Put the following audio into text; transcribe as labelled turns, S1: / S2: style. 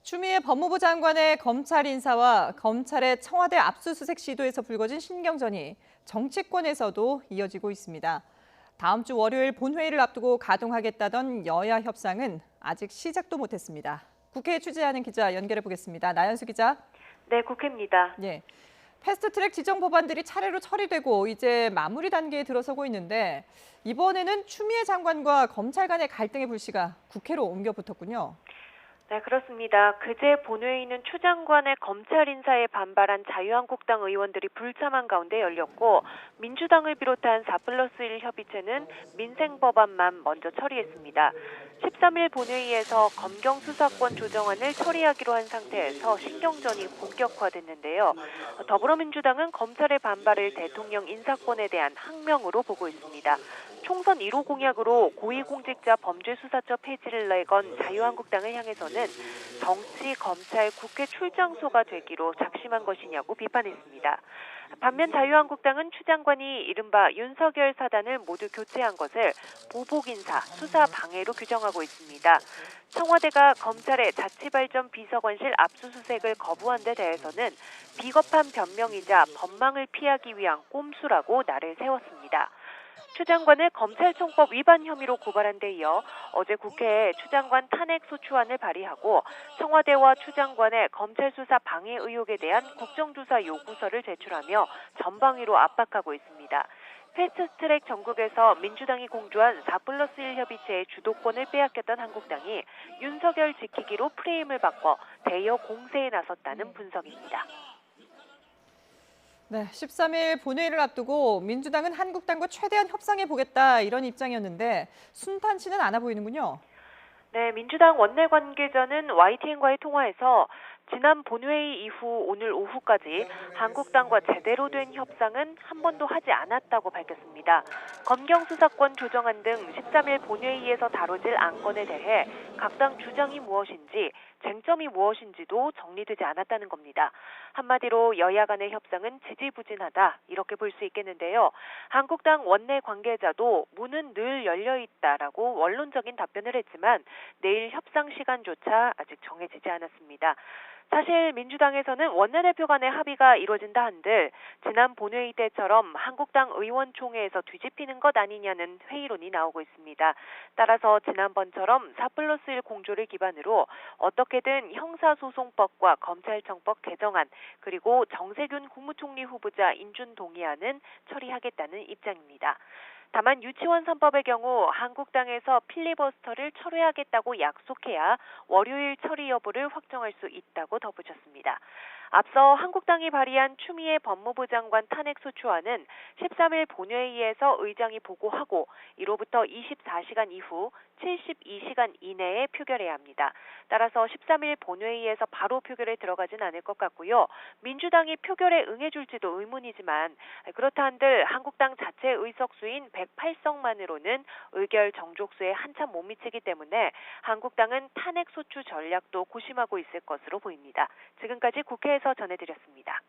S1: 추미애 법무부 장관의 검찰 인사와 검찰의 청와대 압수수색 시도에서 불거진 신경전이 정치권에서도 이어지고 있습니다. 다음 주 월요일 본회의를 앞두고 가동하겠다던 여야 협상은 아직 시작도 못했습니다. 국회에 취재하는 기자 연결해 보겠습니다. 나연수 기자.
S2: 네, 국회입니다.
S1: 네, 패스트트랙 지정 법안들이 차례로 처리되고 이제 마무리 단계에 들어서고 있는데 이번에는 추미애 장관과 검찰 간의 갈등의 불씨가 국회로 옮겨 붙었군요.
S2: 네, 그렇습니다. 그제 본회의는 추 장관의 검찰 인사에 반발한 자유한국당 의원들이 불참한 가운데 열렸고 민주당을 비롯한 4+1 협의체는 민생 법안만 먼저 처리했습니다. 13일 본회의에서 검경 수사권 조정안을 처리하기로 한 상태에서 신경전이 본격화됐는데요. 더불어민주당은 검찰의 반발을 대통령 인사권에 대한 항명으로 보고 있습니다. 총선 1호 공약으로 고위공직자 범죄수사처 폐지를 내건 자유한국당을 향해서는 정치, 검찰, 국회 출장소가 되기로 작심한 것이냐고 비판했습니다. 반면 자유한국당은 추 장관이 이른바 윤석열 사단을 모두 교체한 것을 보복인사, 수사 방해로 규정하고 있습니다. 청와대가 검찰의 자치발전 비서관실 압수수색을 거부한 데 대해서는 비겁한 변명이자 법망을 피하기 위한 꼼수라고 날을 세웠습니다. 추 장관을 검찰청법 위반 혐의로 고발한 데 이어 어제 국회에 추 장관 탄핵 소추안을 발의하고 청와대와 추 장관의 검찰 수사 방해 의혹에 대한 국정조사 요구서를 제출하며 전방위로 압박하고 있습니다. 패스트트랙 전국에서 민주당이 공조한 4+1 협의체의 주도권을 빼앗겼던 한국당이 윤석열 지키기로 프레임을 바꿔 대여 공세에 나섰다는 분석입니다.
S1: 네, 13일 본회의를 앞두고 민주당은 한국당과 최대한 협상해 보겠다 이런 입장이었는데 순탄치는 않아 보이는군요.
S2: 네, 민주당 원내 관계자는 YTN과의 통화에서 지난 본회의 이후 오늘 오후까지 한국당과 제대로 된 협상은 한 번도 하지 않았다고 밝혔습니다. 검경 수사권 조정안 등 13일 본회의에서 다뤄질 안건에 대해 각 당 주장이 무엇인지 쟁점이 무엇인지도 정리되지 않았다는 겁니다. 한마디로 여야 간의 협상은 지지부진하다 이렇게 볼 수 있겠는데요. 한국당 원내 관계자도 문은 늘 열려 있다라고 원론적인 답변을 했지만 내일 협상 시간조차 아직 정해지지 않았습니다. 사실 민주당에서는 원내대표 간의 합의가 이루어진다 한들 지난 본회의 때처럼 한국당 의원총회에서 뒤집히는 것 아니냐는 회의론이 나오고 있습니다. 따라서 지난번처럼 4+1 공조를 기반으로 어떻게든 형사소송법과 검찰청법 개정안 그리고 정세균 국무총리 후보자 인준 동의안은 처리하겠다는 입장입니다. 다만 유치원 3법의 경우 한국당에서 필리버스터를 철회하겠다고 약속해야 월요일 처리 여부를 확정할 수 있다고 덧붙였습니다. 앞서 한국당이 발의한 추미애 법무부 장관 탄핵소추안은 13일 본회의에서 의장이 보고하고 이로부터 24시간 이후 72시간 이내에 표결해야 합니다. 따라서 13일 본회의에서 바로 표결에 들어가진 않을 것 같고요. 민주당이 표결에 응해줄지도 의문이지만 그렇다 한들 한국당 자체 의석수인 108석만으로는 의결 정족수에 한참 못 미치기 때문에 한국당은 탄핵소추 전략도 고심하고 있을 것으로 보입니다. 지금까지 국회에서 전해드렸습니다.